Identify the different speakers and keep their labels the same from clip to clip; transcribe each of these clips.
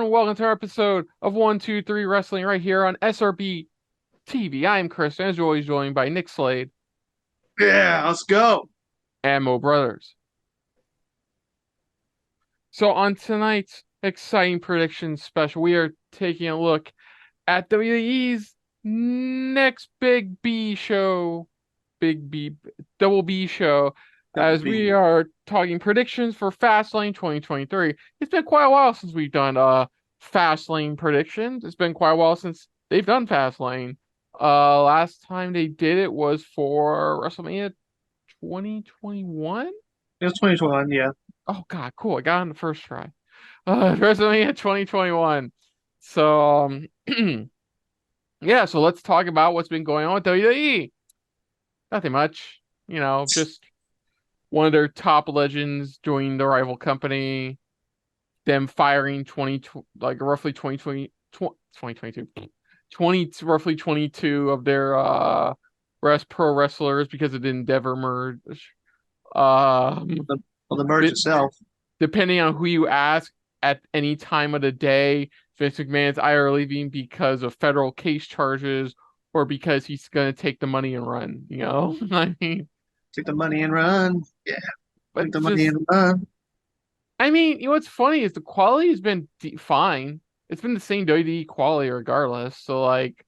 Speaker 1: and welcome to our episode of 123 Wrestling right here on SRB TV. I'm Chris, and as always, joined by Nick Slade
Speaker 2: Yeah, let's go.
Speaker 1: and Mo Brothers. So, on tonight's exciting predictions special, we are taking a look at WWE's next Big B show, Big B, Double B show,
Speaker 2: Double
Speaker 1: as we
Speaker 2: B.
Speaker 1: are talking predictions for Fastlane 2023. It's been quite a while since we've done Fastlane predictions. It's been quite a while since they've done Fastlane. Last time they did it was for WrestleMania 2021.
Speaker 2: It was 2021, yeah.
Speaker 1: Oh God, cool! I got on the first try. WrestleMania 2021. So yeah, so let's talk about what's been going on with WWE. Nothing much, just one of their top legends joining the rival company, them firing 20, like roughly 2020, 2022, 20, roughly 22 of their pro wrestlers because of the Endeavor merge. Um,
Speaker 2: The, well, the merge
Speaker 1: de-
Speaker 2: itself.
Speaker 1: Depending on who you ask at any time of the day, Vince McMahon's either leaving because of federal case charges or because he's gonna take the money and run, I mean,
Speaker 2: Take the money and run. Yeah,
Speaker 1: but
Speaker 2: take the money
Speaker 1: just
Speaker 2: and run.
Speaker 1: I mean, what's funny is the quality has been fine. It's been the same WWE quality regardless. So like,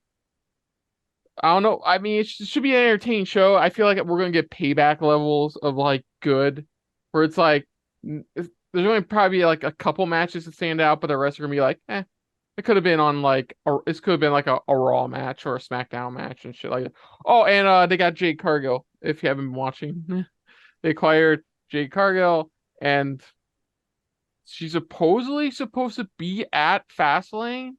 Speaker 1: I don't know. I mean, it should be an entertaining show. I feel like we're gonna get payback levels of like good, where it's like there's only probably like a couple matches that stand out, but the rest are gonna be like, eh. It could have been on like, or it could have been like a Raw match or a SmackDown match and shit like that. Oh, and they got Jade Cargill. If you haven't been watching, they acquired Jade Cargill and she's supposedly supposed to be at Fastlane,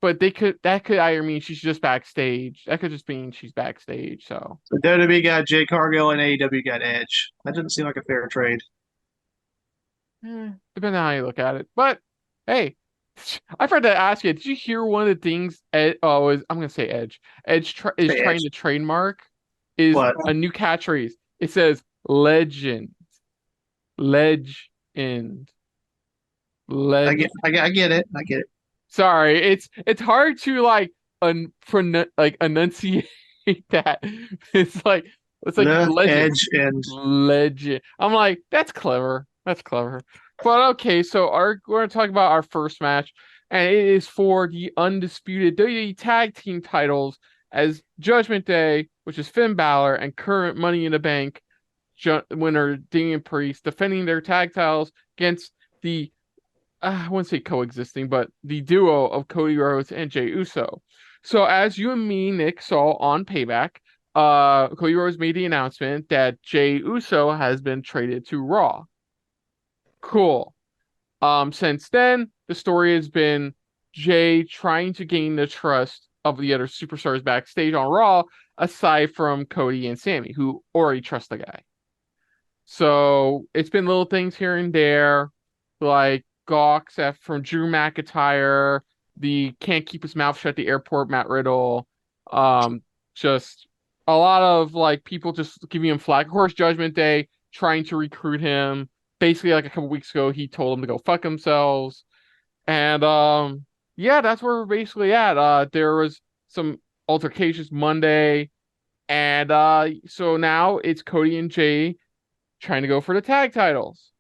Speaker 1: but that could either mean she's just backstage. That could just mean she's backstage. So
Speaker 2: So WWE got Jay Cargill and AEW got Edge. That doesn't seem like a fair trade.
Speaker 1: depending on how you look at it. But hey, I forgot to ask you. Did you hear one of the things? I'm gonna say Edge. Is
Speaker 2: Say
Speaker 1: trying
Speaker 2: Edge.
Speaker 1: to trademark is
Speaker 2: What?
Speaker 1: a new catchphrase. It says legend, legend, legend.
Speaker 2: I get it. I get it.
Speaker 1: Sorry, it's hard to like enunciate that. It's like
Speaker 2: The
Speaker 1: legend,
Speaker 2: Edge and
Speaker 1: legend. I'm like, that's clever. That's clever. But okay, so we're gonna talk about our first match, and it is for the undisputed WWE Tag Team titles as Judgment Day, which is Finn Balor and current Money in the Bank winner Damian Priest defending their tag titles against the I wouldn't say coexisting, but the duo of Cody Rhodes and Jey Uso. So as you and me, Nick, saw on Payback, Cody Rhodes made the announcement that Jey Uso has been traded to Raw. Cool. Since then, the story has been Jey trying to gain the trust of the other superstars backstage on Raw, aside from Cody and Sammy, who already trust the guy. So it's been little things here and there, like gawks at from Drew McIntyre, the can't keep his mouth shut at the airport, Matt Riddle. Just a lot of like people just giving him flack. Of course, Judgment Day trying to recruit him. Basically, like a couple weeks ago, he told them to go fuck themselves. And yeah, that's where we're basically at. There was some altercations Monday, and so now it's Cody and Jey trying to go for the tag titles.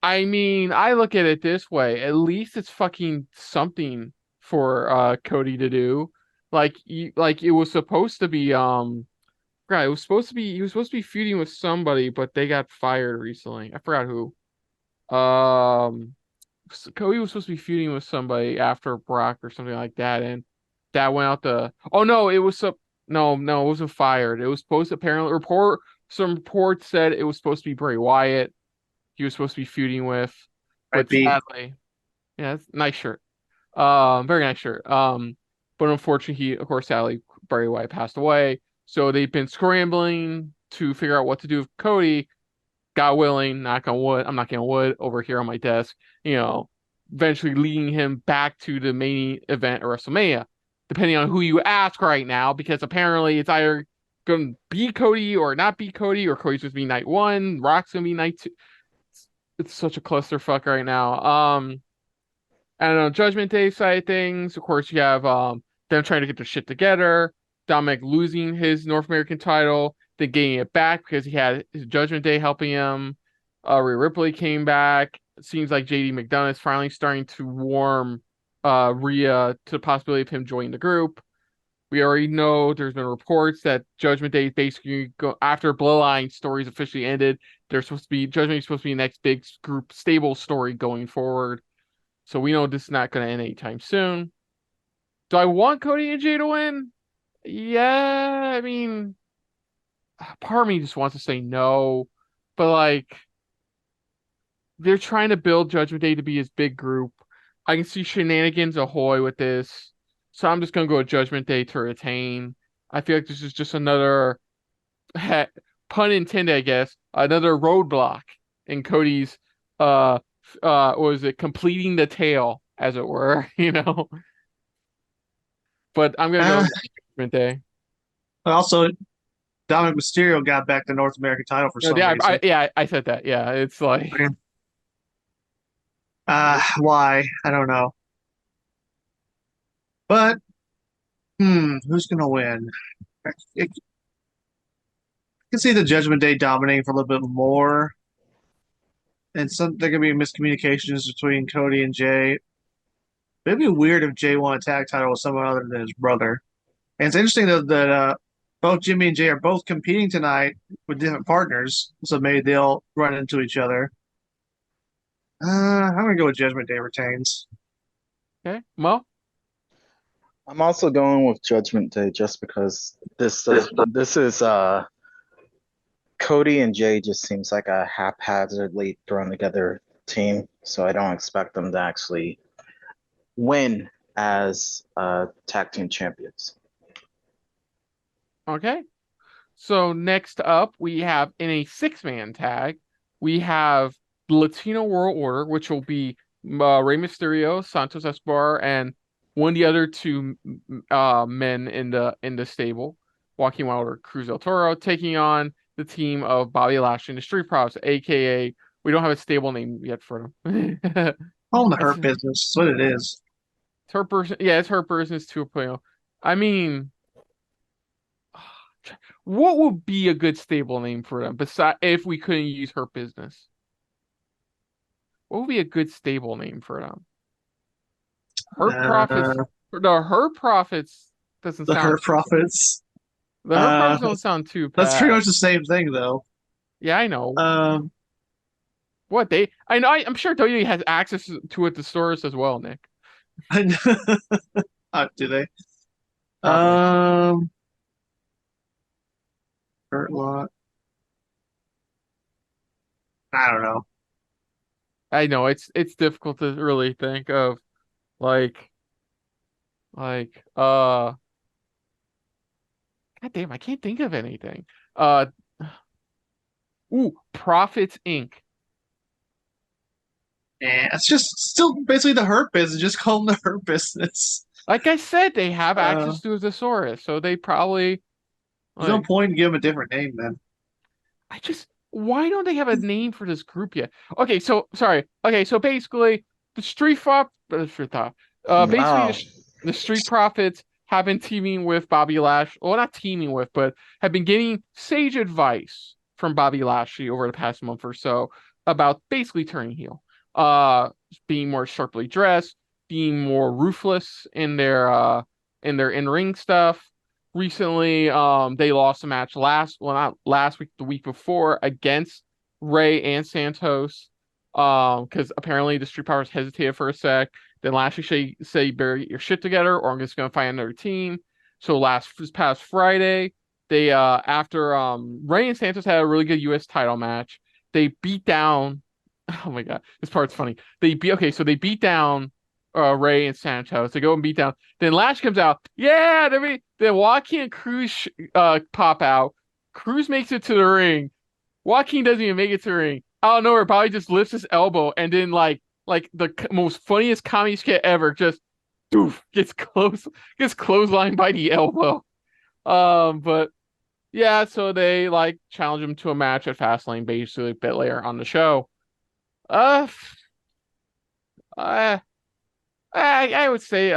Speaker 1: I mean, I look at it this way. At least it's fucking something for Cody to do. Like it was supposed to be right, it was supposed to be he was supposed to be feuding with somebody, but they got fired recently. I forgot who. Cody was supposed to be feuding with somebody after Brock or something like that, and that went out the oh no, it was no, it wasn't fired. It was supposed to apparently some reports said it was supposed to be Bray Wyatt he was supposed to be feuding with,
Speaker 2: might
Speaker 1: but
Speaker 2: be.
Speaker 1: sadly, yeah, it's a nice shirt. Very nice shirt. But unfortunately, of course, sadly, Bray Wyatt passed away. So they've been scrambling to figure out what to do with Cody. God willing, knock on wood. I'm knocking on wood over here on my desk. You know, eventually leading him back to the main event at WrestleMania, depending on who you ask right now, because apparently it's either going to be Cody or not be Cody, or Cody's supposed to be night one, Rock's going to be night two. It's such a clusterfuck right now. And on Judgment Day side of things, of course, you have them trying to get their shit together. Dominic losing his North American title, then getting it back because he had his Judgment Day helping him. Rhea Ripley came back. It seems like JD McDonough is finally starting to warm Rhea to the possibility of him joining the group. We already know there's been reports that Judgment Day basically go after Bloodline stories officially ended. There's supposed to be Judgment Day is supposed to be the next big group stable story going forward. So we know this is not going to end anytime soon. Do I want Cody and Jay to win? Yeah, I mean, part of me just wants to say no, but like they're trying to build Judgment Day to be his big group. I can see shenanigans ahoy with this, so I'm just gonna go with Judgment Day to retain. I feel like this is just another pun intended, I guess, another roadblock in Cody's what was it, completing the tale, as it were, you know. But I'm gonna go
Speaker 2: Uh,
Speaker 1: with Judgment Day.
Speaker 2: Also, Dominic Mysterio got back the North American title for some
Speaker 1: Yeah,
Speaker 2: reason.
Speaker 1: I said that. Yeah, it's like
Speaker 2: Why? I don't know. But who's gonna win? I can see the Judgment Day dominating for a little bit more, and there could be miscommunications between Cody and Jay. It'd be weird if Jay won a tag title with someone other than his brother. And it's interesting though that both Jimmy and Jay are both competing tonight with different partners, so maybe they'll run into each other. I'm gonna go with Judgment Day retains.
Speaker 1: okay, Mo.
Speaker 3: I'm also going with Judgment Day just because this is Cody and Jay just seems like a haphazardly thrown together team, so I don't expect them to actually win as tag team champions.
Speaker 1: Okay. So next up, we have in a six-man tag, we have the Latino World Order, which will be Rey Mysterio, Santos Escobar, and one of the other two men in the stable, Joaquin Wilder, Cruz del Toro, taking on the team of Bobby Lashley and the Street Profits, aka we don't have a stable name yet for them.
Speaker 2: All in the
Speaker 1: It's,
Speaker 2: hurt business. That's what it is.
Speaker 1: it's her person. Yeah, it's her business 2.0. I mean, what would be a good stable name for them besides if we couldn't use her business? What would be a good stable name for them? Her profits.
Speaker 2: Uh,
Speaker 1: The her profits doesn't
Speaker 2: the
Speaker 1: sound.
Speaker 2: hurt profits.
Speaker 1: The her
Speaker 2: Uh,
Speaker 1: profits don't sound too
Speaker 2: that's pretty
Speaker 1: bad.
Speaker 2: much the same thing though.
Speaker 1: Yeah, I know.
Speaker 2: Um,
Speaker 1: What they? I know. I'm sure WWE has access to it, the stores as well, Nick.
Speaker 2: do they?
Speaker 1: Probably.
Speaker 2: Um, hurt lot. I don't know.
Speaker 1: I know it's difficult to really think of like like God damn, I can't think of anything. Uh Profits Inc.
Speaker 2: And it's just still basically the hurt business. Just call them the hurt business.
Speaker 1: Like I said, they have
Speaker 2: Uh,
Speaker 1: access to a thesaurus, so they probably
Speaker 2: there's no
Speaker 1: like
Speaker 2: point in giving them a different name then.
Speaker 1: I just why don't they have a name for this group yet? Okay, so sorry. Okay, so basically the basically
Speaker 3: Wow.
Speaker 1: the Street Profits have been teaming with Bobby Lash, well not teaming with, but have been getting sage advice from Bobby Lashley over the past month or so about basically turning heel. Being more sharply dressed, being more ruthless in their in-ring stuff. Recently, they lost a match not last week, the week before against Ray and Santos. Because apparently the Street Powers hesitated for a sec. Then Lashley say, "Better get your shit together, or I'm just gonna find another team." So this past Friday, they after Ray and Santos had a really good U.S. title match, they beat down. Oh my god, this part's funny. So they beat down Ray and Santos. They go and beat down. Then Lash comes out. Yeah, then Joaquin and Cruz pop out. Cruz makes it to the ring. Joaquin doesn't even make it to the ring. Out of nowhere, Bobby just lifts his elbow and then like the most funniest comedy skit ever, just doof, gets clotheslined by the elbow. But yeah, so they like challenge him to a match at Fastlane, basically a bit later on the show. Uh, uh I would say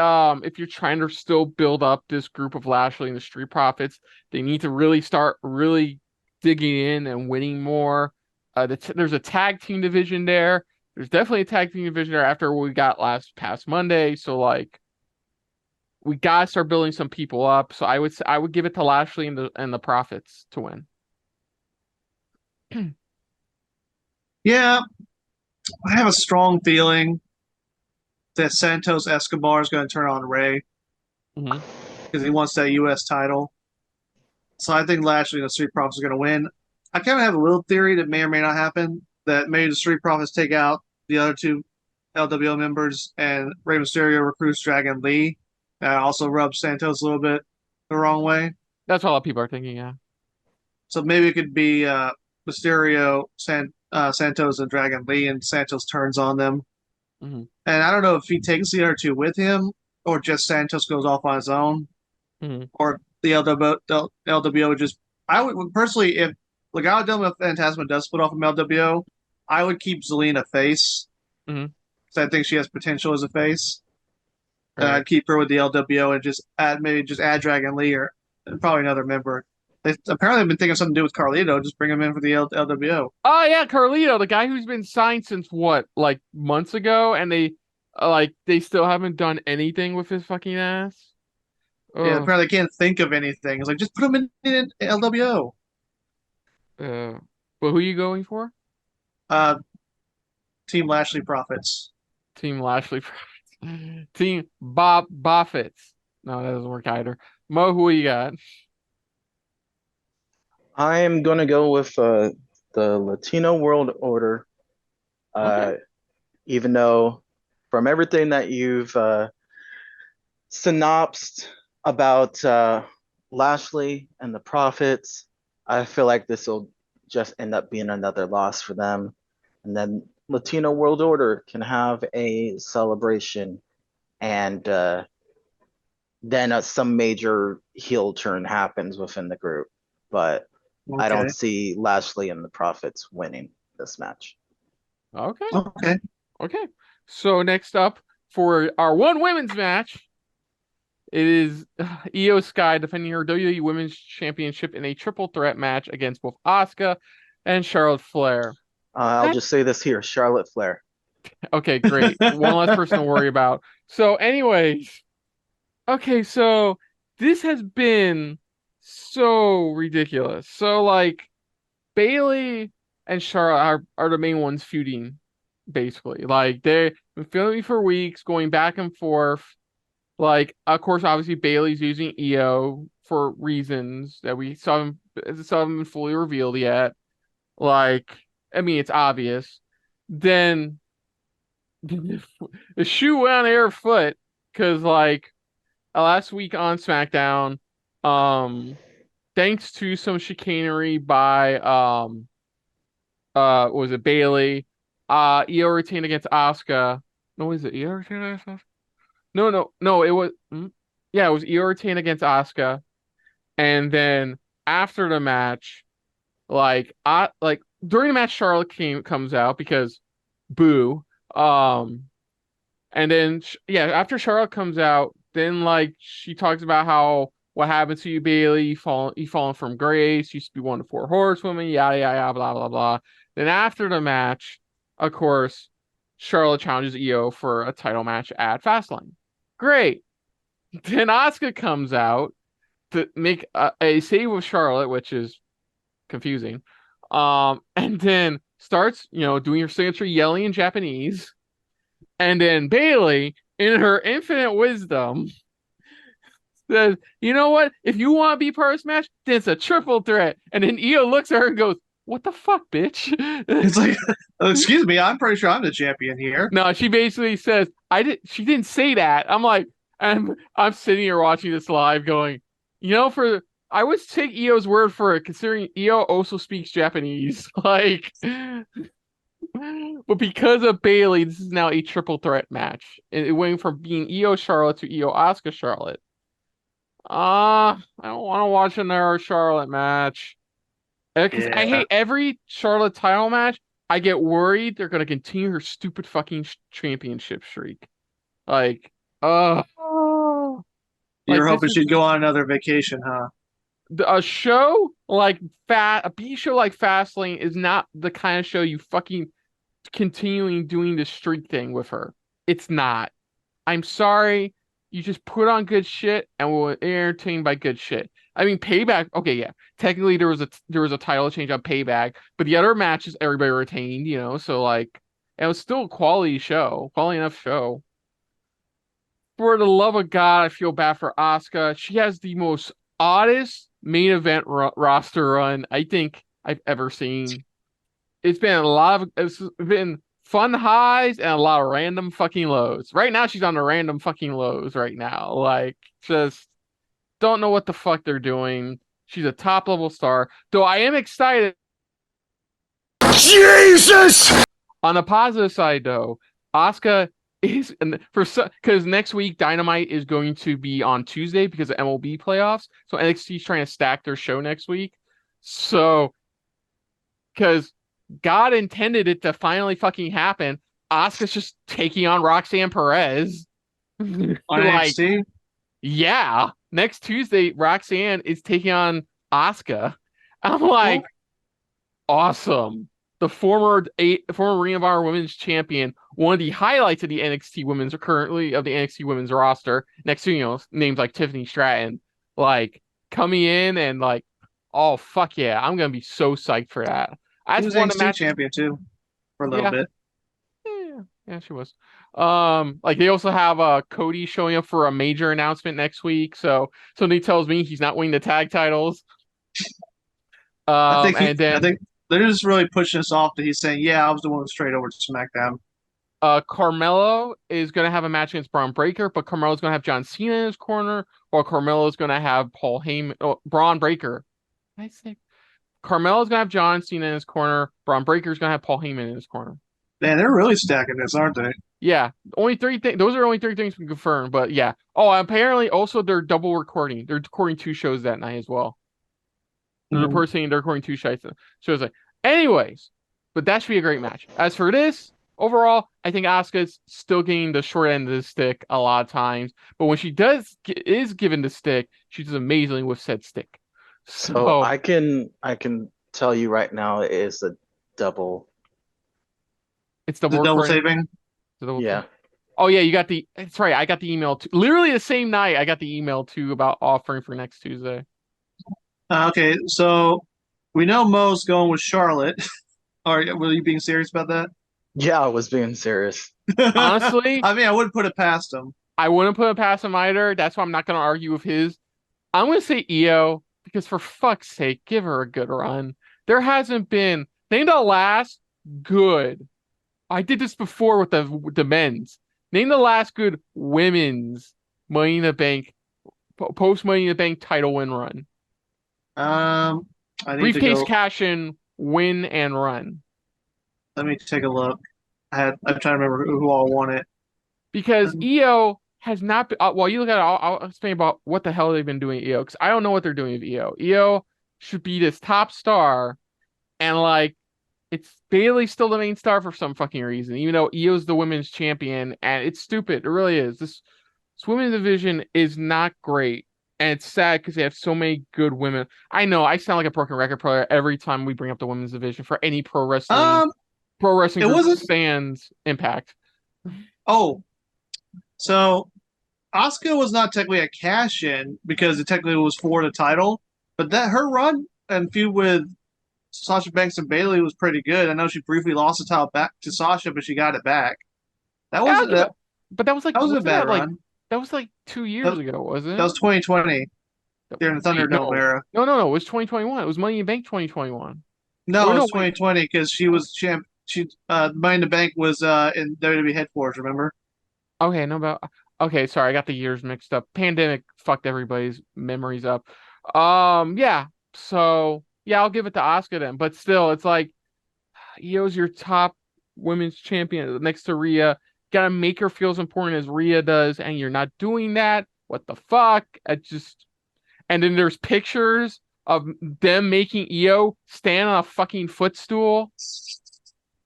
Speaker 1: if you're trying to still build up this group of Lashley and the Street Profits, they need to really start really digging in and winning more. There's a tag team division there. There's definitely a tag team division there after what we got last past Monday. So like we gotta start building some people up. So I would give it to Lashley and the Profits to win.
Speaker 2: Yeah, I have a strong feeling that Santos Escobar is going to turn on Ray
Speaker 1: Mhm.
Speaker 2: because he wants that U.S. title. So I think Lashley and the Street Profits are going to win. I kind of have a little theory that may or may not happen that maybe the Street Profits take out the other two LWO members and Rey Mysterio recruits Dragon Lee. That also rubs Santos a little bit the wrong way.
Speaker 1: That's what a lot of people are thinking. Yeah.
Speaker 2: So maybe it could be Mysterio, Santos, and Dragon Lee, and Santos turns on them.
Speaker 1: Hmm.
Speaker 2: And I don't know if he takes the other two with him or just Santos goes off on his own.
Speaker 1: Hmm.
Speaker 2: Or the LWO just. I would personally, if Legado del Fantasma does split off from LWO, I would keep Zelina face.
Speaker 1: Hmm.
Speaker 2: So I think she has potential as a face. And
Speaker 1: Right.
Speaker 2: I'd keep her with the LWO and just add Dragon Lee or probably another member. They apparently have been thinking something to do with Carlito. Just bring him in for the LWO.
Speaker 1: Oh yeah, Carlito, the guy who's been signed since what, like months ago, and they still haven't done anything with his fucking ass.
Speaker 2: Yeah,
Speaker 1: Oh,
Speaker 2: apparently they can't think of anything. It's like just put him in LWO.
Speaker 1: but who are you going for?
Speaker 2: Uh, Team Lashley Profits.
Speaker 1: Team Lashley, Team Bob Boffets. No, that doesn't work either. Mo, who you got?
Speaker 3: I am gonna go with the Latino World Order.
Speaker 1: Okay.
Speaker 3: Uh, even though from everything that you've synopsed about Lashley and the Prophets, I feel like this will just end up being another loss for them. And then Latino World Order can have a celebration and then some major heel turn happens within the group. But I
Speaker 2: Okay.
Speaker 3: don't see Lashley and the Prophets winning this match.
Speaker 1: Okay.
Speaker 2: Okay.
Speaker 1: Okay. So next up for our one women's match, it is Io Sky defending her WWE Women's Championship in a triple threat match against both Asuka and Charlotte Flair.
Speaker 3: I'll just say this here, Charlotte Flair.
Speaker 1: Okay, great. One less person to worry about. So, anyways, okay, so this has been so ridiculous. So, like, Bailey and Charlotte are the main ones feuding, basically. Like, they've been feuding for weeks, going back and forth. Like, of course, obviously, Bailey's using Io for reasons that we haven't been fully revealed yet. Like, I mean, it's obvious. Then the shoe went on her foot because like last week on SmackDown, um, thanks to some chicanery by what was it Bailey, Io retained against Asuka. No, is it Io retained against Asuka? No, it was yeah, it was Io retained against Asuka, and then after the match, like during the match, Charlotte comes out because boo. Um, And then, yeah, after Charlotte comes out, then like she talks about how what happened to you, Bailey. You fallen from grace. You used to be one of the four horsewomen. Yada yada yada. Blah blah blah. Then after the match, of course, Charlotte challenges Io for a title match at Fastlane. Great. Then Asuka comes out to make a save with Charlotte, which is confusing. And then starts, doing her signature yelling in Japanese. And then Bailey, in her infinite wisdom, says, "You know what? If you want to be part of this match, then it's a triple threat." And then Io looks at her and goes, "What the fuck, bitch?"
Speaker 2: It's like, excuse me, I'm pretty sure I'm the champion here.
Speaker 1: No, she basically says, "I did." She didn't say that. I'm sitting here watching this live, going, for I would take Io's word for it, considering Io also speaks Japanese. Like, but because of Bailey, this is now a triple threat match. It went from being Io Charlotte to Io Asuka Charlotte. I don't want to watch another Charlotte match. Because I
Speaker 2: Yeah.
Speaker 1: hate every Charlotte title match. I get worried they're going to continue her stupid fucking championship streak. Like,
Speaker 2: You're
Speaker 1: like this
Speaker 2: hoping
Speaker 1: is
Speaker 2: she'd go on another vacation, huh?
Speaker 1: a show like a B show like Fastlane is not the kind of show you fucking continuing doing the streak thing with her. It's not. I'm sorry. You just put on good shit and we'll entertain by good shit. I mean, Payback. Okay, yeah. Technically, there was a title change on Payback, but the other matches everybody retained. So like it was still a quality show, quality enough show. For the love of God, I feel bad for Asuka. She has the most oddest main event roster run I think I've ever seen. It's been fun highs and a lot of random fucking lows. Right now, she's on the random fucking lows right now. Like, just don't know what the fuck they're doing. She's a top level star. Though I am excited.
Speaker 4: Jesus!
Speaker 1: On the positive side, though, Asuka is because next week Dynamite is going to be on Tuesday because of MLB playoffs. So NXT is trying to stack their show next week. So, because God intended it to finally fucking happen, Asuka's just taking on Roxanne Perez.
Speaker 2: On
Speaker 1: Like,
Speaker 2: NXT?
Speaker 1: yeah, next Tuesday, Roxanne is taking on Asuka. I'm like, awesome. The former Ring of Honor Women's Champion, one of the highlights of the NXT Women's currently of the NXT Women's roster, next to names like Tiffany Stratton, like coming in and like, oh fuck yeah, I'm gonna be so psyched for that. I
Speaker 2: She was
Speaker 1: just won the
Speaker 2: NXT
Speaker 1: match.
Speaker 2: champion too, for a little
Speaker 1: Yeah,
Speaker 2: bit.
Speaker 1: yeah, she was. Like they also have Cody showing up for a major announcement next week. So somebody tells me he's not winning the tag titles. And
Speaker 2: I
Speaker 1: then
Speaker 2: think they're just really pushing us off that he's saying, yeah, I was the one straight over to SmackDown.
Speaker 1: Carmelo is gonna have a match against Braun Breaker, but Carmelo's gonna have John Cena in his corner, while Carmelo's gonna have Paul Heyman. Oh, Braun Breaker. I say Carmelo's gonna have John Cena in his corner. Braun Breaker's gonna have Paul Heyman in his corner.
Speaker 2: Man, they're really stacking this, aren't they?
Speaker 1: Yeah, only three things. Those are only three things we can confirm. But yeah. Oh, apparently also they're double recording. They're recording two shows that night as well. There's a person they're recording two shows. Like, anyways, but that should be a great match. As for this, overall, I think Asuka's still getting the short end of the stick a lot of times. But when she is given the stick, she does amazingly with said stick.
Speaker 3: So I can tell you right now it is a double.
Speaker 1: It's
Speaker 2: The
Speaker 1: double
Speaker 2: double
Speaker 1: recording.
Speaker 2: taping.
Speaker 3: Yeah.
Speaker 1: Oh yeah, you got the. That's right. I got the email too. Literally the same night, I got the email too about offering for next Tuesday.
Speaker 2: Okay, so we know Mo's going with Charlotte. Were you being serious about that?
Speaker 3: Yeah, I was being serious.
Speaker 1: Honestly,
Speaker 2: I mean, I wouldn't put it past him.
Speaker 1: I wouldn't put it past him either. That's why I'm not going to argue with his. I'm going to say Io because for fuck's sake, give her a good run. There hasn't been. Name the last good. I did this before with the men's. Name the last good women's Money in the Bank post Money in the Bank title win run.
Speaker 2: I need
Speaker 1: Briefcase
Speaker 2: to go.
Speaker 1: cash in win and run.
Speaker 2: Let me take a look. I'm trying to remember who all won it.
Speaker 1: Because Io has not been. While you look at it, I'll explain about what the hell they've been doing with Io because I don't know what they're doing with Io. Io should be this top star, and like it's Bailey's still the main star for some fucking reason, even though Io's the women's champion, and it's stupid. It really is. This women's division is not great, and it's sad because they have so many good women. I know I sound like a broken record player every time we bring up the women's division for any pro wrestling
Speaker 2: It
Speaker 1: group
Speaker 2: wasn't.
Speaker 1: stands Impact.
Speaker 2: Oh, so Asuka was not technically a cash in because it technically was for the title, but that her run and feud with Sasha Banks and Bailey was pretty good. I know she briefly lost the title back to Sasha, but she got it back. That was
Speaker 1: But that was like
Speaker 2: that was a
Speaker 1: wasn't
Speaker 2: bad
Speaker 1: that like
Speaker 2: run.
Speaker 1: that was like 2 years ago, wasn't it?
Speaker 2: That was 2020 during the
Speaker 1: Wait,
Speaker 2: Thunderdome era.
Speaker 1: No. It was 2021. It was Money in the Bank 2021.
Speaker 2: No,
Speaker 1: Or
Speaker 2: it
Speaker 1: no,
Speaker 2: was
Speaker 1: wait.
Speaker 2: 2020 because she was champ. She Money in the Bank was in WWE headquarters. Remember?
Speaker 1: Okay, no, but okay. Sorry, I got the years mixed up. Pandemic fucked everybody's memories up. Yeah. So yeah, I'll give it to Asuka then. But still, it's like Io's your top women's champion next to Rhea. Gotta make her feel as important as Rhea does, and you're not doing that. What the fuck? And then there's pictures of them making Io stand on a fucking footstool,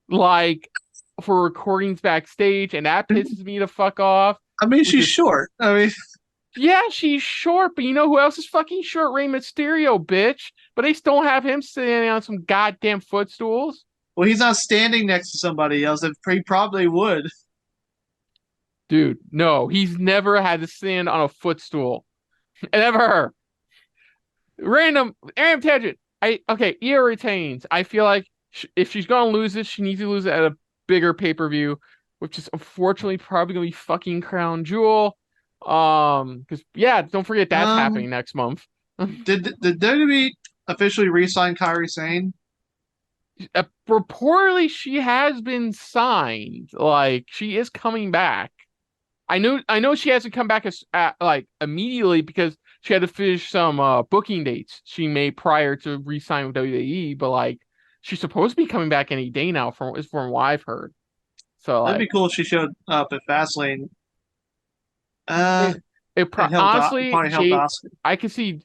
Speaker 1: like for recordings backstage, and that pisses me the fuck off.
Speaker 2: I mean,
Speaker 1: which
Speaker 2: she's
Speaker 1: is
Speaker 2: short. I mean,
Speaker 1: yeah, she's short, but you know who else is fucking short? Rey Mysterio, bitch. But they still have him sitting on some goddamn footstools.
Speaker 2: well, he's not standing next to somebody else. He probably would.
Speaker 1: Dude, no, he's never had to stand on a footstool. Ever. Random tangent. Io retains. I feel like if she's gonna lose it, she needs to lose it at a bigger pay-per-view, which is unfortunately probably gonna be fucking Crown Jewel. Because yeah, don't forget that's
Speaker 2: Um,
Speaker 1: happening next month.
Speaker 2: did WWE officially re-sign Kairi Sane?
Speaker 1: Reportedly, she has been signed. Like she is coming back. I know she hasn't come back like immediately because she had to finish some booking dates she made prior to re-sign with WWE, but like she's supposed to be coming back any day now from what I've heard. So
Speaker 2: That'd be
Speaker 1: like
Speaker 2: cool if she showed up at Fastlane. Uh,
Speaker 1: it
Speaker 2: and
Speaker 1: honestly,
Speaker 2: probably helped
Speaker 1: Jay,
Speaker 2: Oscar.
Speaker 1: I could see,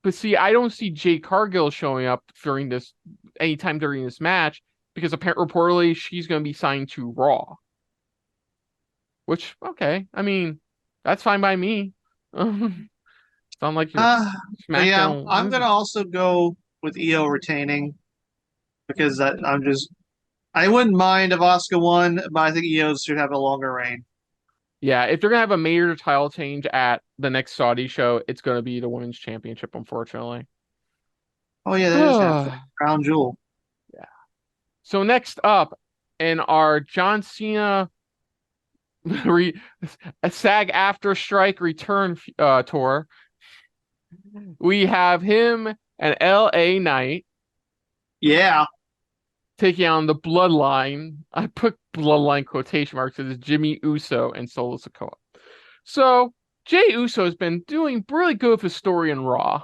Speaker 1: but see, I don't see Jay Cargill showing up during this anytime during this match because apparently reportedly she's going to be signed to Raw. Which okay, I mean that's fine by me. Sound like your
Speaker 2: Yeah,
Speaker 1: SmackDown
Speaker 2: I'm gonna
Speaker 1: losing.
Speaker 2: also go with EO retaining because I wouldn't mind if Oscar won, but I think EO should have a longer reign.
Speaker 1: Yeah, if they're gonna have a major title change at the next Saudi show, it's gonna be the women's championship, unfortunately.
Speaker 2: Oh yeah, that is happening.
Speaker 1: Yeah.
Speaker 2: Crown Jewel.
Speaker 1: So next up in our John Cena re a SAG after strike return tour, we have him and LA Knight
Speaker 2: Yeah,
Speaker 1: taking on the Bloodline. I put Bloodline quotation marks because it's Jimmy Uso and Solo Sikoa. So Jay Uso has been doing really good with his story in Raw.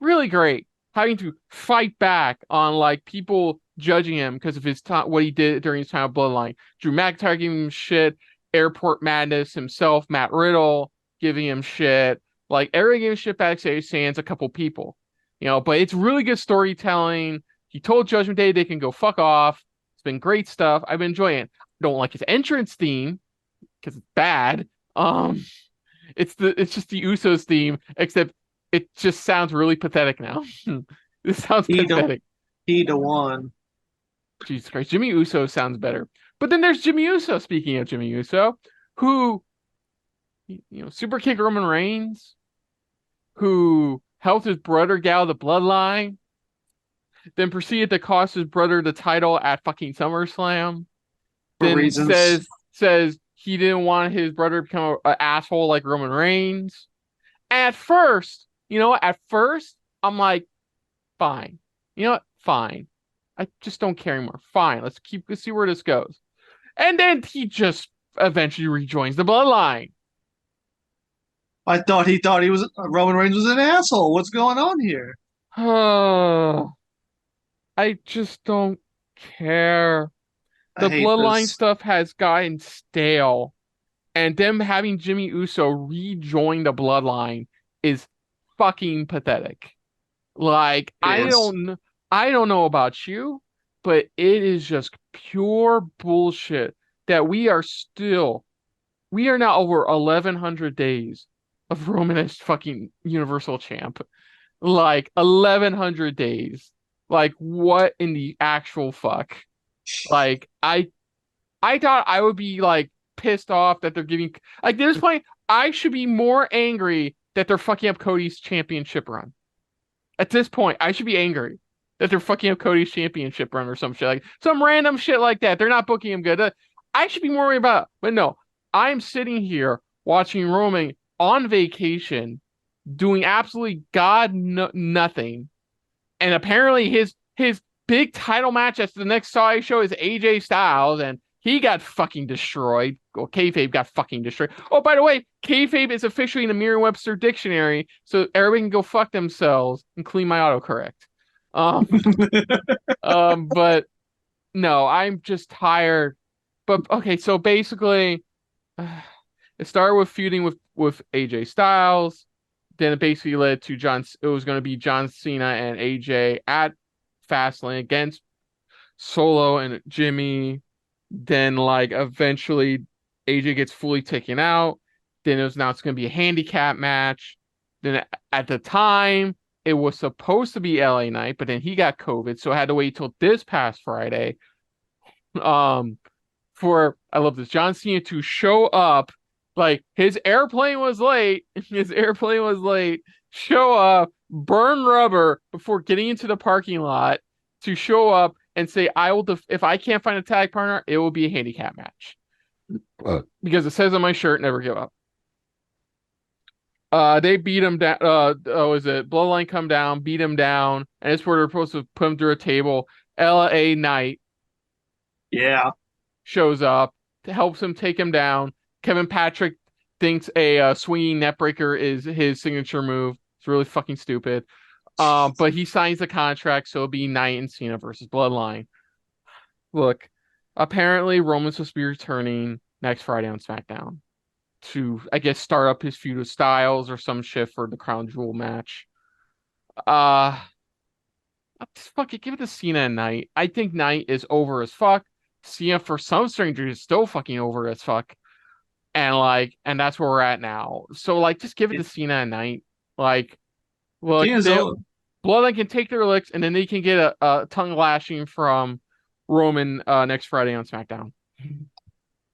Speaker 1: Really great. Having to fight back on like people judging him because of his time, what he did during his time of Bloodline. Drew McIntyre giving him shit. Airport Madness himself, Matt Riddle giving him shit. Like everybody giving shit backstage, sans a couple people. But it's really good storytelling. He told Judgment Day they can go fuck off. It's been great stuff. I've been enjoying it. Don't like his entrance theme because it's bad. Um, it's just the Usos theme, except it just sounds really pathetic now. This sounds
Speaker 2: he the
Speaker 1: pathetic.
Speaker 2: he the one.
Speaker 1: Jesus Christ, Jimmy Uso sounds better. But then there's Jimmy Uso. Speaking of Jimmy Uso, who super kick Roman Reigns, who helped his brother get out of the bloodline, then proceeded to cost his brother the title at fucking SummerSlam.
Speaker 2: For
Speaker 1: Then
Speaker 2: reasons.
Speaker 1: says he didn't want his brother to become an asshole like Roman Reigns. At first, I'm like, fine. You know what? Fine. I just don't care anymore. Fine. Let's see where this goes. And then he just eventually rejoins the bloodline.
Speaker 2: I thought he was Roman Reigns was an asshole. What's going on here?
Speaker 1: I just don't care.
Speaker 2: I
Speaker 1: The
Speaker 2: hate
Speaker 1: bloodline
Speaker 2: this.
Speaker 1: stuff has gotten stale. And them having Jimmy Uso rejoin the bloodline is fucking pathetic. Like,
Speaker 2: It is.
Speaker 1: I don't know about you, but it is just pure bullshit that we are now over 1100 days of Roman as fucking Universal Champ. Like 1100 days. Like what in the actual fuck? Like I thought I would be like pissed off that they're giving like at this point I should be more angry that they're fucking up Cody's championship run. At this point, I should be angry that they're fucking up Cody's championship run or some shit like some random shit like that. They're not booking him good. I should be more worried about. But no, I'm sitting here watching Roman on vacation, doing absolutely nothing, and apparently his big title match at the next Saudi show is AJ Styles, and he got fucking destroyed. Well, kayfabe got fucking destroyed. Oh, by the way, kayfabe is officially in the Merriam-Webster dictionary, so everybody can go fuck themselves and clean my autocorrect. Um, but no, I'm just tired. But okay, so basically, it started with feuding with AJ Styles. Then it basically led to John. It was going to be John Cena and AJ at Fastlane against Solo and Jimmy. Then like eventually AJ gets fully taken out. Then it was announced it's going to be a handicap match. Then at the time, it was supposed to be LA Knight, but then he got COVID, so I had to wait till this past Friday. For I love this John Cena to show up. Like his airplane was late. Show up, burn rubber before getting into the parking lot to show up and say, "I will. If I can't find a tag partner, it will be a handicap match." Because it says on my shirt, "Never give up." They beat him down. Was it Bloodline come down, beat him down, and it's where they're supposed to put him through a table. LA Knight shows up, helps him take him down. Kevin Patrick thinks a swinging neckbreaker is his signature move. It's really fucking stupid. But he signs the contract, so it'll be Knight and Cena versus Bloodline. Look, apparently Roman's supposed to be returning next Friday on SmackDown to, I guess, start up his feud with Styles or some shit for the Crown Jewel match. Just fuck it, give it to Cena and Knight. I think Knight is over as fuck. Cena, for some strangers, is still fucking over as fuck. And that's where we're at now. So just give it to Cena and Knight. Look, Bloodline can take their licks, and then they can get a tongue lashing from Roman next Friday on SmackDown.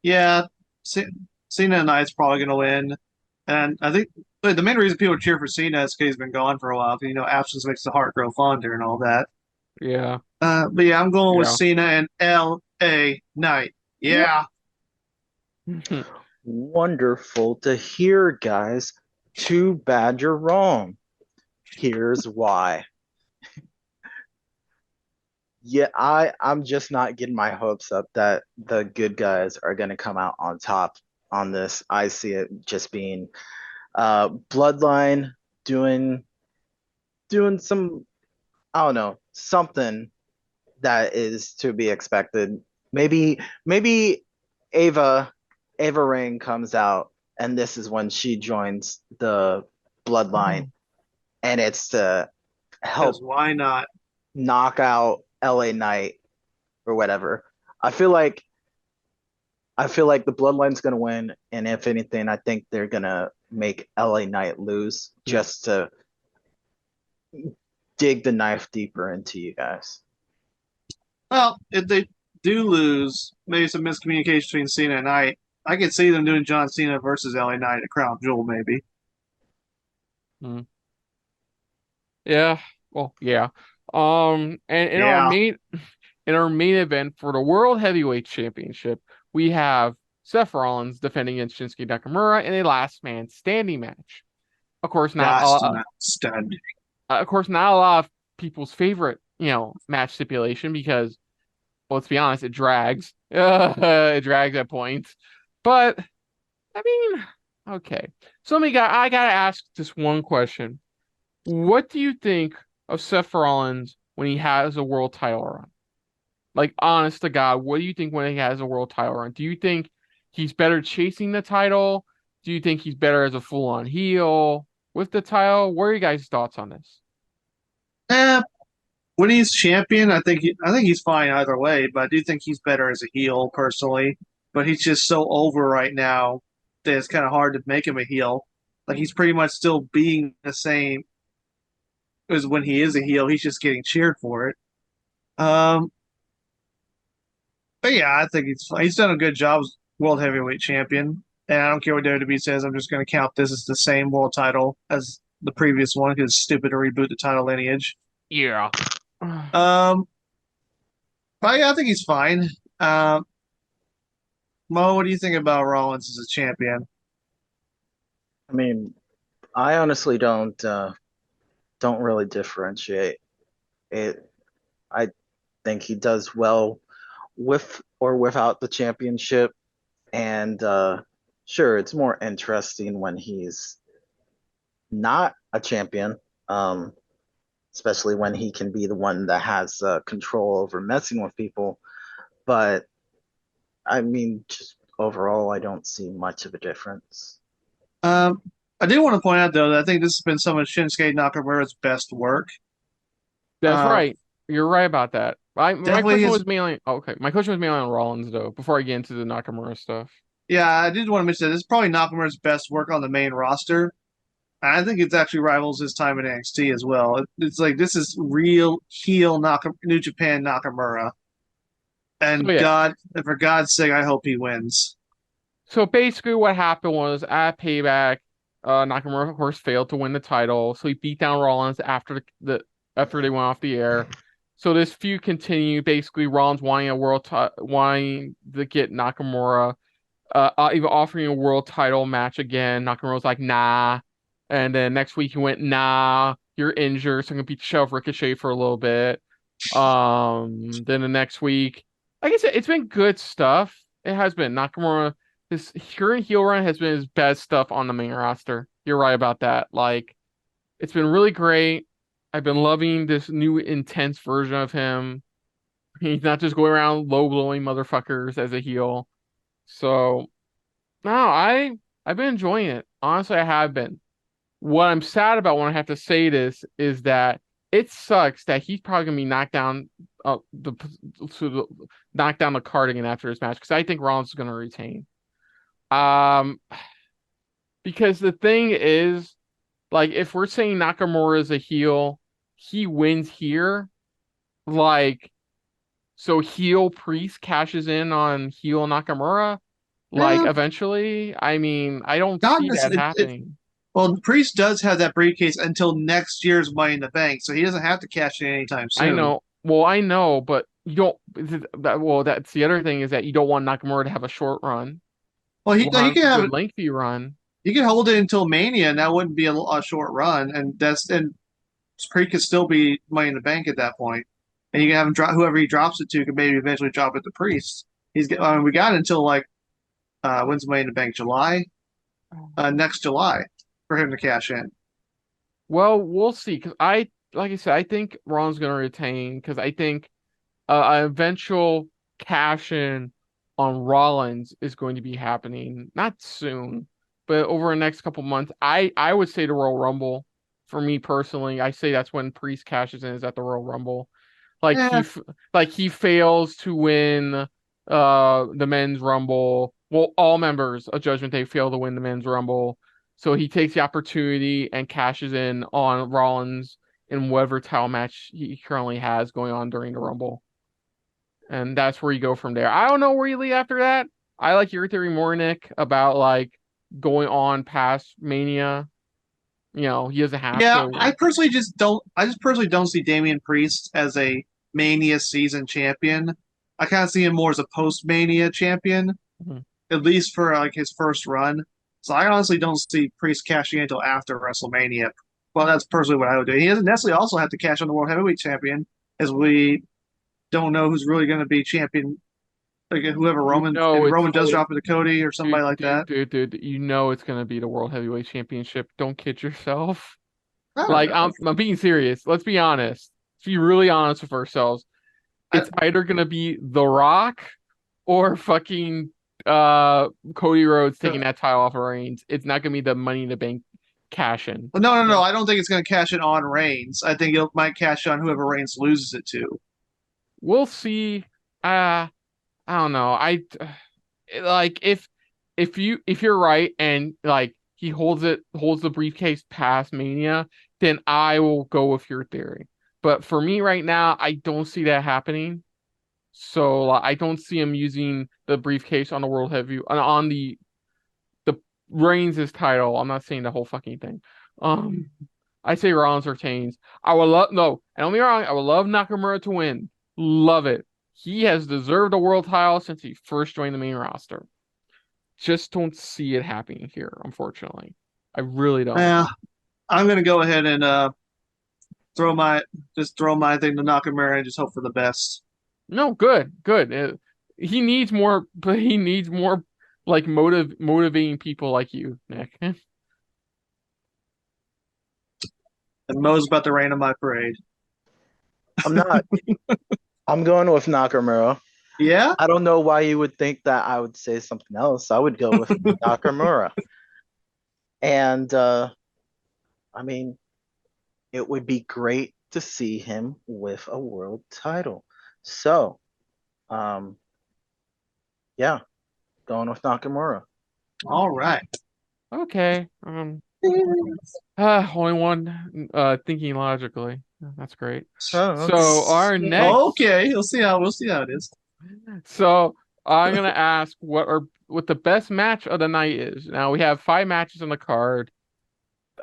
Speaker 2: Yeah, Cena and Knight's probably going to win. And I think the main reason people cheer for Cena is because he's been gone for a while. Absence makes the heart grow fonder and all that.
Speaker 1: Yeah.
Speaker 2: But yeah, I'm going with Cena and L.A. Knight. Yeah.
Speaker 3: Wonderful to hear, guys. Too bad you're wrong. Here's why. Yeah, I'm just not getting my hopes up that the good guys are going to come out on top on this. I see it just being Bloodline doing some, I don't know, something that is to be expected. Maybe Ava Rain comes out, and this is when she joins the Bloodline, and it's to help.
Speaker 2: Why not
Speaker 3: knock out LA Knight or whatever. I feel like the Bloodline's gonna win, and if anything, I think they're gonna make LA Knight lose just to dig the knife deeper into you guys.
Speaker 2: Well, if they do lose, maybe some miscommunication between Cena and Knight. I could see them doing John Cena versus LA Knight at Crown Jewel, maybe.
Speaker 1: Yeah. Well, yeah. And in our main event for the World Heavyweight Championship, we have Seth Rollins defending against Shinsuke Nakamura in a last man standing match. Of course, not a lot of people's favorite, match stipulation because, well, let's be honest, it drags. It drags at points. But I mean, okay. So I gotta ask this one question. What do you think of Seth Rollins when he has a world title run? Honest to God, what do you think when he has a world title run? Do you think he's better chasing the title? Do you think he's better as a full-on heel with the title? What are you guys' thoughts on this?
Speaker 2: When he's champion, I think he's fine either way, but I do think he's better as a heel personally. But he's just so over right now that it's kind of hard to make him a heel. He's pretty much still being the same as when he is a heel. He's just getting cheered for it. But yeah, I think he's done a good job as World Heavyweight Champion. And I don't care what WWE says. I'm just going to count this as the same world title as the previous one because it's stupid to reboot the title lineage.
Speaker 1: Yeah.
Speaker 2: But yeah, I think he's fine. Mo, what do you think about Rollins as a champion?
Speaker 3: I mean, I honestly don't really differentiate it. I think he does well with or without the championship, and sure, it's more interesting when he's not a champion, especially when he can be the one that has control over messing with people. But I mean, just overall, I don't see much of a difference.
Speaker 2: I do want to point out, though, that I think this has been some of Shinsuke Nakamura's best work.
Speaker 1: That's right. You're right about that. My question
Speaker 2: Definitely
Speaker 1: was mainly on Rollins, though, before I get into the Nakamura stuff.
Speaker 2: Yeah, I did want to mention that this is probably Nakamura's best work on the main roster. I think it's actually rivals his time in NXT as well. It's like this is real heel New Japan Nakamura.
Speaker 1: So
Speaker 2: And
Speaker 1: yeah.
Speaker 2: for God's sake, I hope he wins.
Speaker 1: So basically what happened was at Payback, Nakamura of course failed to win the title, so he beat down Rollins after they went off the air. So this feud continued. Basically, Rollins wanting to get Nakamura, even offering a world title match again. Nakamura was like, nah. And then next week he went, nah, you're injured, so I'm gonna beat the shell of Ricochet for a little bit. Then the next week, like I said, it's been good stuff. It has been. Nakamura, his current heel run has been his best stuff on the main roster. You're right about that. Like, it's been really great. I've been loving this new intense version of him. He's not just going around low blowing motherfuckers as a heel. So no, I've been enjoying it. Honestly, I have been. What I'm sad about when I have to say this is that it sucks that he's probably gonna be knocked down the to the knocked down the card again after his match because I think Rollins is gonna retain. Um, because the thing is, like, if we're saying Nakamura is a heel, he wins here. Like, so heel Priest cashes in on heel Nakamura. Like,
Speaker 2: Yeah,
Speaker 1: eventually, I mean, I don't
Speaker 2: not
Speaker 1: see that happening.
Speaker 2: well, Priest does have that briefcase until next year's Money in the Bank, so he doesn't have to cash in anytime
Speaker 1: I
Speaker 2: soon.
Speaker 1: know. Well, I know, but you don't. Well, that's the other thing is that you don't want Nakamura to have a short run.
Speaker 2: Well,
Speaker 1: You
Speaker 2: he
Speaker 1: want
Speaker 2: can
Speaker 1: a
Speaker 2: have
Speaker 1: good
Speaker 2: it.
Speaker 1: lengthy run.
Speaker 2: He can hold it until Mania, and that wouldn't be a short run. And Priest could still be Money in the Bank at that point. And you can have him drop whoever he drops it to could maybe eventually drop it to Priest. We got until like when's Money in the Bank? July, next July for him to cash in.
Speaker 1: Well, we'll see. Because like I said, I think Ron's gonna retain. Because I think an eventual cash in on Rollins is going to be happening, not soon, but over the next couple months. I would say the Royal Rumble. For me personally, I say that's when Priest cashes in is at the Royal Rumble. Like
Speaker 2: Yeah,
Speaker 1: like he fails to win the men's rumble. Well, all members of Judgment Day fail to win the men's rumble. So he takes the opportunity and cashes in on Rollins in whatever title match he currently has going on during the rumble. And that's where you go from there. I don't know where you lead after that. I like your theory more, Nick, about like going on past Mania. You know, he doesn't have
Speaker 2: yeah.
Speaker 1: to.
Speaker 2: I just personally don't see Damian Priest as a Mania season champion. I kind of see him more as a post Mania champion,
Speaker 1: Mhm.
Speaker 2: at least for like his first run. So I honestly don't see Priest cashing in until after WrestleMania. Well, that's personally what I would do. He doesn't necessarily also have to cash on the World Heavyweight Champion, as we don't know who's really going to be champion. Like whoever
Speaker 1: You
Speaker 2: Roman, if
Speaker 1: know it's
Speaker 2: Roman does drop it to Cody or somebody like that.
Speaker 1: dude, you know it's gonna be the World Heavyweight Championship. Don't kid yourself.
Speaker 2: I don't
Speaker 1: Like
Speaker 2: know.
Speaker 1: I'm being serious. Let's be honest. Let's be really honest with ourselves.
Speaker 2: I,
Speaker 1: It's either gonna be The Rock or fucking Cody Rhodes taking that title off of Reigns. It's not gonna be the Money in the Bank cash in.
Speaker 2: Well, no. I don't think it's going to cash it on Reigns. I think it might cash on whoever Reigns loses it to.
Speaker 1: We'll see. I don't know. Like if you're right and like he holds the briefcase past Mania, then I will go with your theory. But for me right now, I don't see that happening. So I don't see him using the briefcase on the world heavy on the Reigns' title. I'm not saying the whole fucking thing. Um, I say Rollins retains. I would love no, and don't be wrong. I would love Nakamura to win. Love it. He has deserved a world title since he first joined the main roster. Just don't see it happening here, unfortunately. I really don't.
Speaker 2: Yeah, I'm going to go ahead and throw my throw my thing to Nakamura and just hope for the best.
Speaker 1: No, good, good. He needs more, but he needs more like motivating people like you, Nick.
Speaker 2: And Mo's about to rain on my parade.
Speaker 3: I'm not. I'm going with Nakamura.
Speaker 2: Yeah,
Speaker 3: I don't know why you would think that I would say something else. I would go with Nakamura. And I mean, it would be great to see him with a world title. So, yeah, Going with Nakamura.
Speaker 2: All right.
Speaker 1: Okay. Only one thinking logically. That's great.
Speaker 3: Oh, okay.
Speaker 1: So our next
Speaker 2: Okay, we'll see how it is.
Speaker 1: So I'm gonna ask what the best match of the night is. Now we have 5 matches on the card.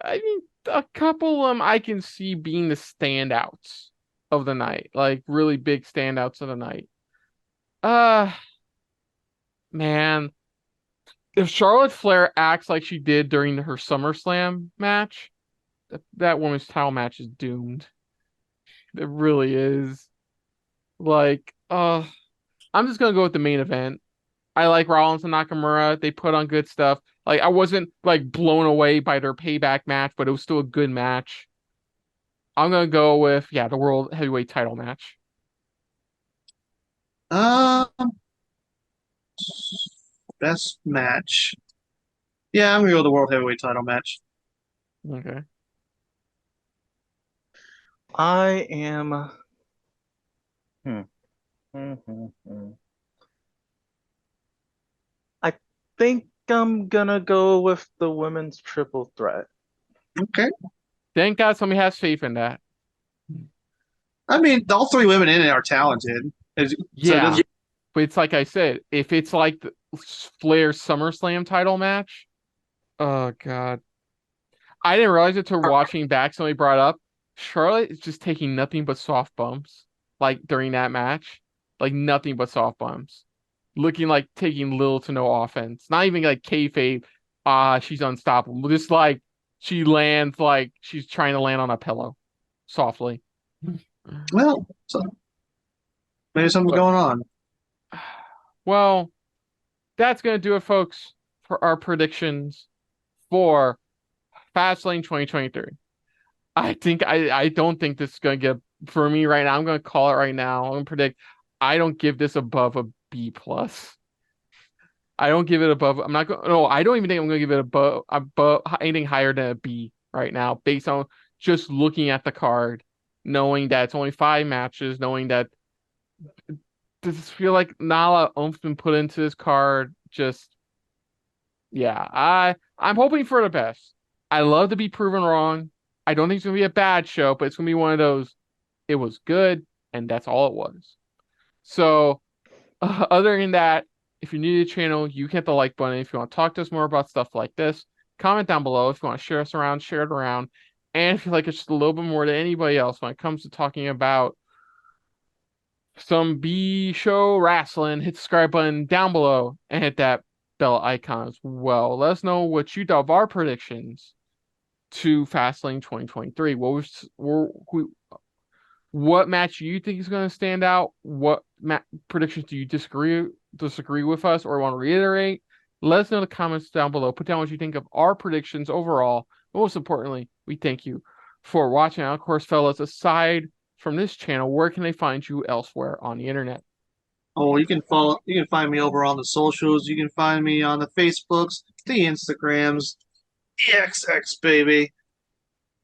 Speaker 1: I mean, a couple of them I can see being the standouts of the night, like really big standouts of the night. Uh, man, if Charlotte Flair acts like she did during her SummerSlam match, that women's title match is doomed. It really is. Like, I'm just gonna go with the main event. I like Rollins and Nakamura. They put on good stuff. Like I wasn't like blown away by their payback match, but it was still a good match. I'm gonna go with the world heavyweight title match.
Speaker 2: Um, best match. Yeah, I'm gonna go with the World Heavyweight Title match.
Speaker 1: Okay.
Speaker 3: I am. Hmm, hmm. I think I'm gonna go with the women's triple threat.
Speaker 2: Okay.
Speaker 1: Thank God somebody has faith in that.
Speaker 2: I mean, all three women in it are talented. So it
Speaker 1: Yeah.
Speaker 2: doesn't.
Speaker 1: But it's like I said, if it's like the Flair SummerSlam title match, oh God. I didn't realize it till watching back. Somebody brought up Charlotte is just taking nothing but soft bumps, like during that match, like nothing but soft bumps, looking like taking little to no offense. Not even like kayfabe. She's unstoppable. Just like she lands like she's trying to land on a pillow, softly.
Speaker 2: Well, so maybe something's
Speaker 1: But
Speaker 2: going on.
Speaker 1: well, that's gonna do it, folks, for our predictions for Fastlane 2023. I don't think this is gonna get for me right now. I'm gonna call it right now. I'm gonna predict I don't give this above a B plus. I don't give it above. I'm not going. No, I don't even think I'm gonna give it above anything higher than a B right now, based on just looking at the card, knowing that it's only 5 matches, knowing that does this feel like not a lot of oomph been put into this card. Just I'm hoping for the best. I love to be proven wrong. I don't think it's gonna be a bad show, but it's gonna be one of those. It was good, and that's all it was. So, other than that, if you're new to the channel, you can hit the like button. If you want to talk to us more about stuff like this, comment down below. If you want to share us around, share it around. And if you like us just a little bit more than anybody else when it comes to talking about some B show wrestling, hit the subscribe button down below and hit that bell icon as well. Let us know what you thought of our predictions to Fastlane 2023. What match do you think is going to stand out? What predictions do you disagree with us or want to reiterate? Let us know in the comments down below. Put down what you think of our predictions overall. Most importantly, we thank you for watching. Now, of course, fellas, aside from this channel, where can they find you elsewhere on the internet?
Speaker 2: Oh, you can follow. You can find me over on the socials. You can find me on the Facebooks, the Instagrams, the XX baby.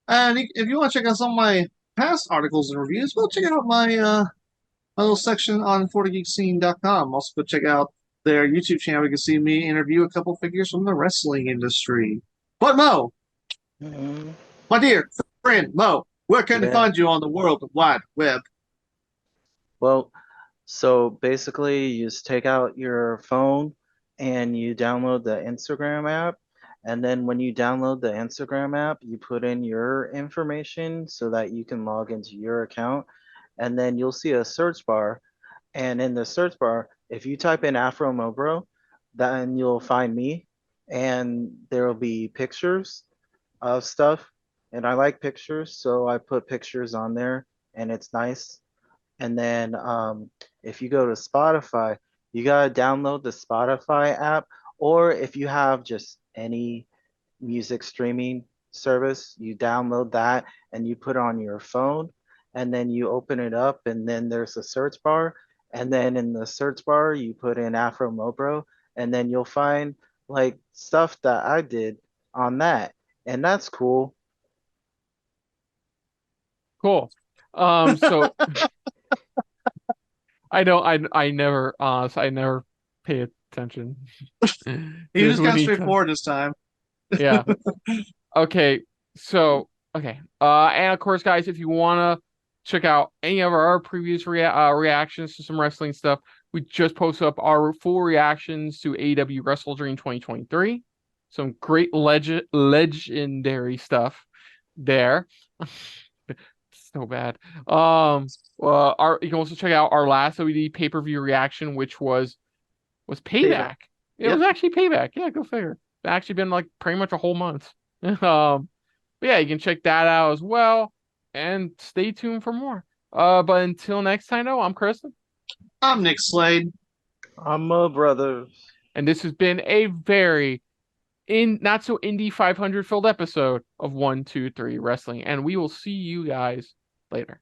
Speaker 2: And if you want to check out some of my past articles and reviews, go check out my little section on 40geekscene.com. Also, go check out their YouTube channel. You can see me interview a couple figures from the wrestling industry. But Mo,
Speaker 3: Mhm.
Speaker 2: my dear friend Mo, where can they
Speaker 3: Yeah.
Speaker 2: find you on the World Wide Web?
Speaker 3: Well, so basically, you just take out your phone and you download the Instagram app. And then when you download the Instagram app, you put in your information so that you can log into your account. And then you'll see a search bar. And in the search bar, if you type in Afro Mobro, then you'll find me. And there will be pictures of stuff. And I like pictures, so I put pictures on there, and it's nice. And then if you go to Spotify, you got to download the Spotify app. Or if you have just any music streaming service, you download that and you put it on your phone. And then you open it up, and then there's a search bar. And then in the search bar, you put in Afro Mobro, and then you'll find like stuff that I did on that. And that's cool.
Speaker 1: Cool. So I don't. I never. I never pay it. attention.
Speaker 2: He just
Speaker 1: We
Speaker 2: got
Speaker 1: need
Speaker 2: straightforward this time.
Speaker 1: Yeah. Okay. So, okay. And of course, guys, if you want to check out any of our previous reactions to some wrestling stuff, we just posted up our full reactions to AEW Wrestle Dream 2023. Some great legendary stuff there. So bad. You can also check out our last OED pay-per-view reaction, which was Payback. It was actually Payback. Yeah, go figure. It's actually been like pretty much a whole month. But yeah, you can check that out as well, and stay tuned for more. But until next time, though, I'm Kristen,
Speaker 2: I'm Nick Slade.
Speaker 3: I'm a brother.
Speaker 1: and this has been a very not so indie 500 filled episode of 1-2-3 Wrestling, and we will see you guys later.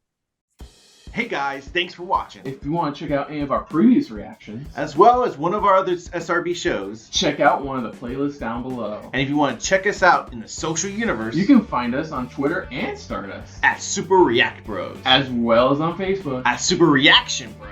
Speaker 4: Hey guys, thanks for watching.
Speaker 1: If you want to check out any of our previous reactions,
Speaker 4: As well as one of our other SRB shows.
Speaker 1: check out one of the playlists down below.
Speaker 4: And if you want to check us out in the social universe,
Speaker 1: You can find us on Twitter and Stardust,
Speaker 4: at Super React Bros.
Speaker 1: as well as on Facebook.
Speaker 4: At Super Reaction Bros.